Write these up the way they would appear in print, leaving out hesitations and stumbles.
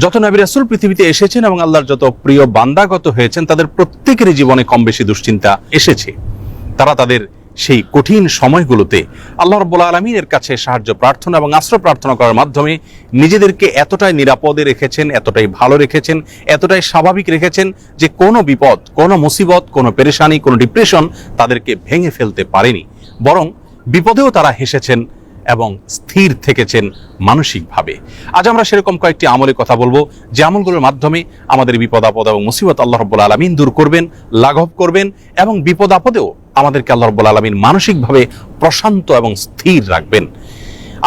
যত নবী রাসূল পৃথিবীতে এসেছেন এবং আল্লাহর যত প্রিয় বান্দাগত হয়েছেন, তাদের প্রত্যেকেরই জীবনে কম বেশি দুশ্চিন্তা এসেছে। তারা তাদের সেই কঠিন সময়গুলোতে আল্লাহ রাব্বুল আলামিনের কাছে সাহায্য প্রার্থনা এবং আশ্রয় প্রার্থনা করার মাধ্যমে নিজেদেরকে এতটাই নিরাপদে রেখেছেন, এতটাই ভালো রেখেছেন, এতটাই স্বাভাবিক রেখেছেন যে কোনো বিপদ, কোনো মুসিবত, কোনো পেরেশানি, কোনো ডিপ্রেশন তাদেরকে ভেঙে ফেলতে পারেনি। বরং বিপদেও তারা হেসেছেন এবং স্থির থেকেছেন মানসিকভাবে। আজ আমরা সেরকম কয়েকটি আমলের কথা বলবো, যে আমলগুলোর মাধ্যমে আমাদের বিপদ আপদ এবং মুসিবত আল্লাহ রাব্বুল আলামিন দূর করবেন, লাঘব করবেন এবং বিপদ আপদেও আমাদেরকে আল্লাহ রাব্বুল আলামিন মানসিকভাবে প্রশান্ত এবং স্থির রাখবেন।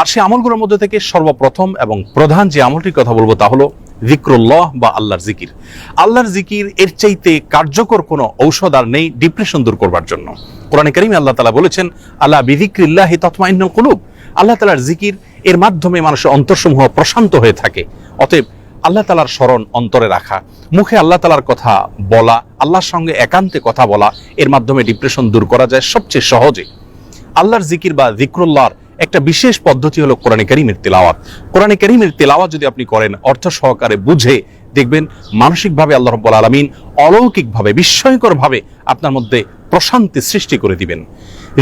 আর সেই আমলগুলোর মধ্যে থেকে সর্বপ্রথম এবং প্রধান যে আমলটির কথা বলবো তা হলো যিকরুল্লাহ বা আল্লাহর জিকির। আল্লাহর জিকির এর চাইতে কার্যকর কোনো ঔষধ আর নেই ডিপ্রেশন দূর করবার জন্য। কোরআনে কারীমে আল্লাহ তাআলা বলেছেন, আলা বিযিকরিল্লাহি তাতমাইন্নুল কুলুব। আল্লাহ তাআলার জিকির এর মাধ্যমে মানুষের অন্তরসমূহ প্রশান্ত হয়ে থাকে। অতএব আল্লাহ তাআলার স্মরণ অন্তরে রাখা, মুখে আল্লাহ তাআলার কথা বলা, আল্লাহর সঙ্গে একান্তে কথা বলা, এর মাধ্যমে ডিপ্রেশন দূর করা যায় সবচেয়ে সহজে। আল্লাহর জিকির বা যিকরুল্লাহর একটা বিশেষ পদ্ধতি হলো কোরআনে কারীমের তিলাওয়াত। কোরআনে কারীমের তিলাওয়াত যদি আপনি করেন অর্থ সহকারে বুঝে, দেখবেন মানসিকভাবে আল্লাহ রাব্বুল আলামিন অলৌকিকভাবে, বিস্ময়করভাবে আপনার মধ্যে প্রশান্তি সৃষ্টি করে দিবেন।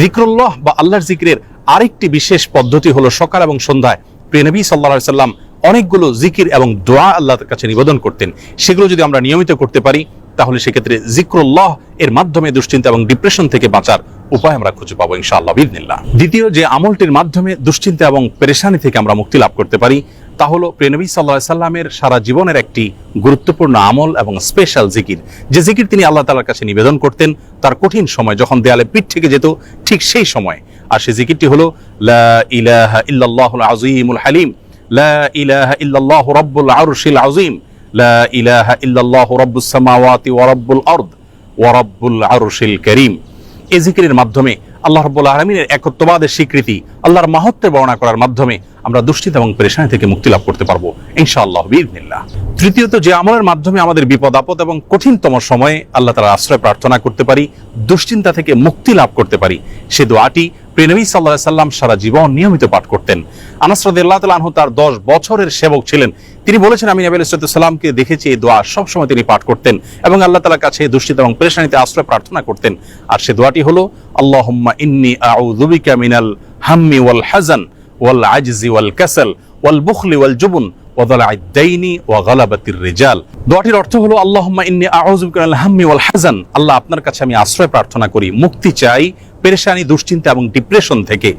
যিকরুল্লাহ বা আল্লাহর জিকিরের আরেকটি বিশেষ পদ্ধতি হলো সকাল এবং সন্ধ্যায় প্রিয় নবী সাল্লাল্লাহু আলাইহি সাল্লাম অনেকগুলো জিকির এবং দোয়া আল্লাহর কাছে নিবেদন করতেন। সেগুলো যদি আমরা নিয়মিত করতে পারি তাহলে সেক্ষেত্রে যিকরুল্লাহ এর মাধ্যমে দুশ্চিন্তা এবং ডিপ্রেশন থেকে বাঁচার উপায় আমরা খুঁজে পাবো ইনশাআল্লাহ বিইذনিল্লাহ। দ্বিতীয় যে আমলটির মাধ্যমে দুশ্চিন্তা এবং পেরেশানি থেকে আমরা মুক্তি লাভ করতে পারি তা হলো প্রিয় নবী সাল্লাল্লাহু আলাইহি সাল্লামের সারা জীবনের একটি গুরুত্বপূর্ণ আমল এবং স্পেশাল জিকির, যে জিকির তিনি আল্লাহ তাআলার কাছে নিবেদন করতেন তার কঠিন সময়, যখন দেয়ালে পিঠ থেকে যেত ঠিক সেই সময়। আর সেই জিকিরটি হলো লা ইলাহা ইল্লাল্লাহুল আযীমুল হালিম, লা ইলাহা ইল্লাল্লাহু রাব্বুল আরশিল আযীম, লা ইলাহা ইল্লাল্লাহু রাব্বুস সামাওয়াতি ওয়া রাব্বুল আরদ ওয়া রাব্বুল আরশিল কারীম। এই জিকিরের মাধ্যমে আল্লাহ রাব্বুল আলামিনের একত্ববাদের স্বীকৃতি, আল্লাহর মাহাত্ম্যের বর্ণনা করার মাধ্যমে আমরা দুশ্চিন্তা এবং পেরেশানি থেকে মুক্তি লাভ করতে পারবো ইনশাআল্লাহ বিইذনিল্লাহ। তৃতীয়ত যে আমলের মাধ্যমে আমাদের বিপদ আপদ এবং কঠিনতম সময়ে আল্লাহ তাআলার আশ্রয় প্রার্থনা করতে পারি, দুশ্চিন্তা থেকে মুক্তি লাভ করতে পারি, সে দোয়াটি প্রিয় নবী সাল্লাল্লাহু আলাইহি সাল্লাম সারা জীবন নিয়মিত পাঠ করতেন। আনাস রাদিয়াল্লাহু তাআলা আনহু তার 10 বছরের সেবক ছিলেন। তিনি বলেছেন, আমি নবী আলাইহিস সালামকে দেখেছি এই দোয়া সবসময় তিনি পাঠ করতেন এবং আল্লাহ তাআলার কাছে দুশ্চিন্তা এবং পেরেশানিতে আশ্রয় প্রার্থনা করতেন। আর সে দোয়াটি হলো আল্লাহুম্মা ইন্নী আউযু বিকা মিনাল হাম্মি ওয়াল হাযান ওয়াল আজজি ওয়াল কাসাল ওয়াল বুখলি ওয়াল জুবন ওয়া দালা'আদ দাইনি ওয়া গালাবাতির রিজাল। দোয়াটির অর্থ হলো আল্লাহুম্মা ইন্নী আউযু বিকা মিনাল হাম্মি ওয়াল হাযান, আল্লাহ আপনার কাছে আমি আশ্রয় প্রার্থনা করি, মুক্তি চাই পেরেশানি, দুশ্চিন্তা এবং ডিপ্রেশন থেকে,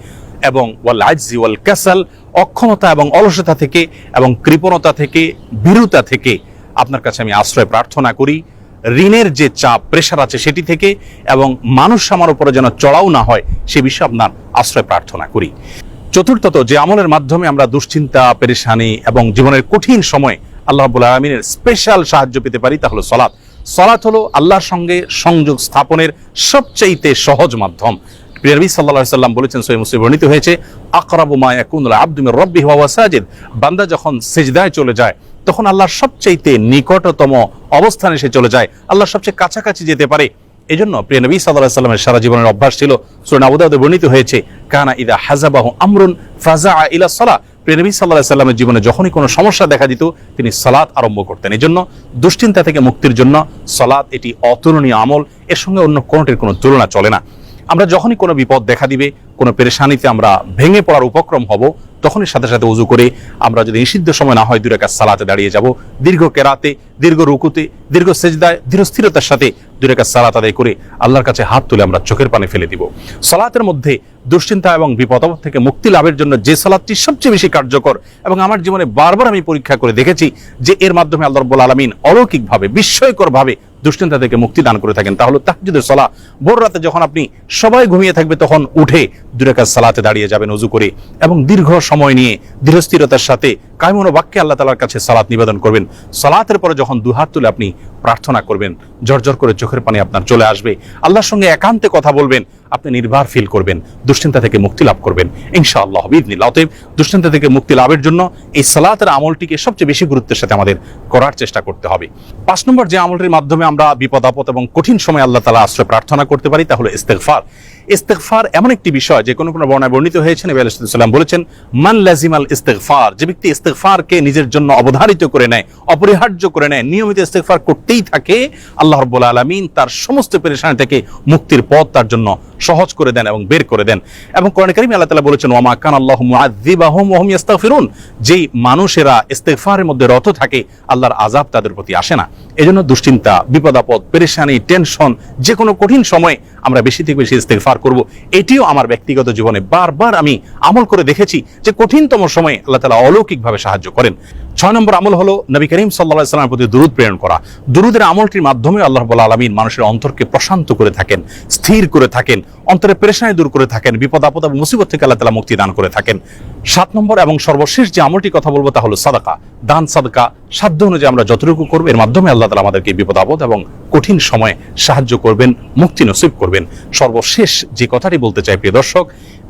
এবং ওয়াল আজজি ওয়াল কাসাল, অক্ষমতা এবং অলসতা থেকে এবং কৃপণতা থেকে, ভীরুতা থেকে আপনার কাছে আমি আশ্রয় প্রার্থনা করি, ঋণের যে চাপ প্রেশার আছে সেটি থেকে, এবং মানুষ আমার উপরে যেন চড়াও না হয় সে বিষয়ে আপনার আশ্রয় প্রার্থনা করি। চতুর্থত যে আমলের মাধ্যমে আমরা দুশ্চিন্তা, পেরেশানি এবং জীবনের কঠিন সময় আল্লাহ রাব্বুল আলামিনের স্পেশাল সাহায্য পেতে পারি তা হলো সালাত। সালাত হলো আল্লাহর সঙ্গে সংযোগ স্থাপনের সবচাইতে সহজ মাধ্যম। প্রিয় নবী সাল্লাল্লাহু আলাইহি সাল্লাম বলেছেন, সহিহ মুসলিমে বর্ণিত হয়েছে, আকরাবু মা ইয়াকুনুল আবদু মির রাব্বিহি ওয়া হুয়া সাজিদ, বান্দা যখন সিজদায় চলে যায় তখন আল্লাহর সবচাইতে নিকটতম অবস্থানে সে চলে যায়, আল্লাহর সবচেয়ে কাছাকাছি যেতে পারে। এজন্য প্রিয় নবী সাল্লাল্লাহু আলাইহি সাল্লামের সারা জীবনের অভ্যাস ছিল, সূরা আবু দাউদে বর্ণিত হয়েছে, কানা ইযা হাযাবাহু আমরুন ফাযাআ ইলা সালাহ। প্রিয় নবী সাল্লাল্লাহু আলাইহি সাল্লামের জীবনে যখনই কোনো সমস্যা দেখা দিত তিনি সালাত আরম্ভ করতেন। এজন্য দুশ্চিন্তা থেকে মুক্তির জন্য সালাত এটি অতুলনীয় আমল, এর সঙ্গে অন্য কোনটির কোনো তুলনা চলে না। আমরা যখনই কোনো বিপদ দেখা দিবে, কোনো পেরেশানিতে আমরা ভেঙে পড়ার উপক্রম হব, তখনই সাথে সাথে ওযু করে আমরা যদি নিষিদ্ধ সময় না হয় 2 রাকাত সালাতে দাঁড়িয়ে যাব, দীর্ঘ কেরাতে, দীর্ঘ রুকুতে, দীর্ঘ সিজদায় ধীর স্থিরতার সাথে 2 রাকাত সালাত আদায় করে আল্লাহর কাছে হাত তুলে আমরা চোখের পানি ফেলে দিব। সালাতের মধ্যে দুশ্চিন্তা এবং বিপদ আপদ থেকে মুক্তি লাভের জন্য যে সালাতটি সবচেয়ে বেশি কার্যকর এবং আমার জীবনে বারবার আমি পরীক্ষা করে দেখেছি যে এর মাধ্যমে আল্লাহ রাব্বুল আলামিন অলৌকিকভাবে, বিস্ময়করভাবে দুশ্চিন্তা থেকে মুক্তি দান করে থাকেন, তা হলো তাহাজ্জুদের সালাত। ভোর রাতে যখন আপনি সবাই ঘুমিয়ে থাকবে তখন উঠে 2 রাকাত সালাতে দাঁড়িয়ে যাবেন ওযু করে এবং দীর্ঘ সময় নিয়ে ধীরস্থিরতার সাথে কায়মন বাক্যে আল্লাহ তাআলার কাছে সালাত নিবেদন করবেন। সালাতের পরে যখন দুহাত তুলে আপনি প্রার্থনা করবেন, ঝরঝর করে চোখের পানি আপনার চলে আসবে, আল্লাহর সঙ্গে একান্তে কথা বলবেন, আপনি নির্ভর ফিল করবেন, দুশ্চিন্তা থেকে মুক্তি লাভ করবেন ইনশাআল্লাহ বিইذনিল্লাহ। অতএব দুশ্চিন্তা থেকে মুক্তি লাভের জন্য এই সালাতের আমলটিকে সবচেয়ে বেশি গুরুত্বের সাথে আমাদের করার চেষ্টা করতে হবে। 5 নম্বর যে আমলটির মাধ্যমে আমরা বিপদ আপদ এবং কঠিন সময় আল্লাহ তাআলা আশ্রয় প্রার্থনা করতে পারি তা হলো ইস্তেগফার। ইস্তেগফার এমন একটি বিষয় যে কোনো বর্ণনায় বর্ণিত হয়েছে, নবী আলাইহিস সালাম বলেছেন, মান লাজিমাল ইস্তেগফার, যে ব্যক্তি ইস্তেগফারকে নিজের জন্য অবধারিত করে নেয়, অপরিহার্য করে নেয়, নিয়মিত ইস্তেগফার করতেই থাকে, আল্লাহ রাব্বুল আলামিন তার সমস্ত পেরেশানি থেকে মুক্তির পথ তার জন্য সহজ করে দেন এবং বের করে দেন। এবং কোরআনে কারীমে আল্লাহ তাআলা বলেছেন, ওয়া মা কানা আল্লাহু মুআযযিবাহুম ওয়া হুম ইস্তাগফিরুন, যেই মানুষেরা ইস্তেগফারের মধ্যে রত থাকে আল্লাহর আযাব তাদের প্রতি আসে না। এজন্য দুশ্চিন্তা, বিপদ আপদ, পেরেশানি, টেনশন, যে কোনো কঠিন সময়ে আমরা বেশি থেকে বেশি ইস্তেগফার করব। এটিও আমার ব্যক্তিগত জীবনে বারবার আমি আমল করে দেখেছি যে কঠিনতম সময়ে আল্লাহ তাআলা অলৌকিকভাবে সাহায্য করেন। 6 নম্বর আমল হলো নবী করিম সাল্লাল্লাহু আলাইহি ওয়াসাল্লামের প্রতি দুরূদ প্রেরণ করা। দুরূদের আমলটির মাধ্যমে আল্লাহ রাব্বুল আলামিন মানুষের অন্তরকে প্রশান্ত করে থাকেন, স্থির করে থাকেন, অন্তরের পেরেশানি দূর করে থাকেন, বিপদ আপদ এবং মুসিবত থেকে আল্লাহ তাআলা মুক্তি দান করে থাকেন। 7 নম্বর এবং সর্বশেষ যে আমলটির কথা বলবো তা হলো সাদাকা, দান সাদকা। সাধ্য অনুযায়ী আমরা যতটুকু করব, এর মাধ্যমে আল্লাহ তাআলা আমাদেরকে বিপদ আপদ এবং কঠিন সময়ে সাহায্য করবেন, মুক্তি নসিব করবেন। সর্বশেষ যে কথাটি বলতে চাই প্রিয় দর্শক,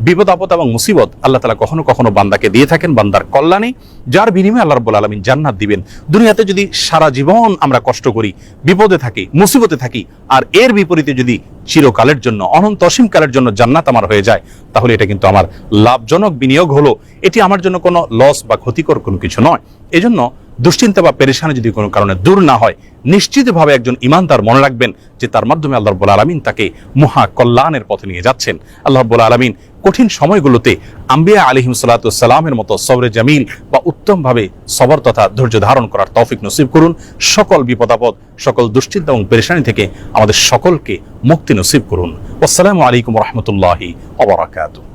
বিপদ আপদ এবং মুসিবত আল্লাহ তাআলা কখনো কখনো বান্দাকে দিয়ে থাকেন বান্দার কল্যাণে, যার বিনিময়ে আল্লাহ রাব্বুল আলামিন জান্নাত দিবেন। দুনিয়াতে যদি সারা জীবন আমরা কষ্ট করি, বিপদে থাকি, মুসিবতে থাকি, আর এর বিপরীতে যদি চিরকালের জন্য, অনন্ত অসীম কালের জন্য জান্নাত আমার হয়ে যায়, তাহলে এটা কিন্তু আমার লাভজনক বিনিয়োগ হলো। এটি আমার জন্য কোনো লস বা ক্ষতিকর কোনো কিছু নয়। এজন্য দুশ্চিন্তা বা পেরেশানি যদি কোনো কারণে দূর না হয়, নিশ্চিতভাবে একজন ঈমানদার মনে রাখবেন যে তার মাধ্যমে আল্লাহ রাব্বুল আলামিন তাকে মহা কল্যাণের পথে নিয়ে যাচ্ছেন। আল্লাহ রাব্বুল আলামিন কঠিন সময়গুলোতে আম্বিয়া আলাইহিম সাল্লাতু ওয়াসসালামের মতো সবরে জামিল বা উত্তমভাবে সবর তথা ধৈর্য ধারণ করার তৌফিক নসিব করুন। সকল বিপদ আপদ, সকল দুশ্চিন্তা এবং পেরেশানি থেকে আমাদের সকলকে মুক্তি নসিব করুন। আসসালামু আলাইকুম ওয়া রাহমাতুল্লাহি ওয়া বারাকাতুহু।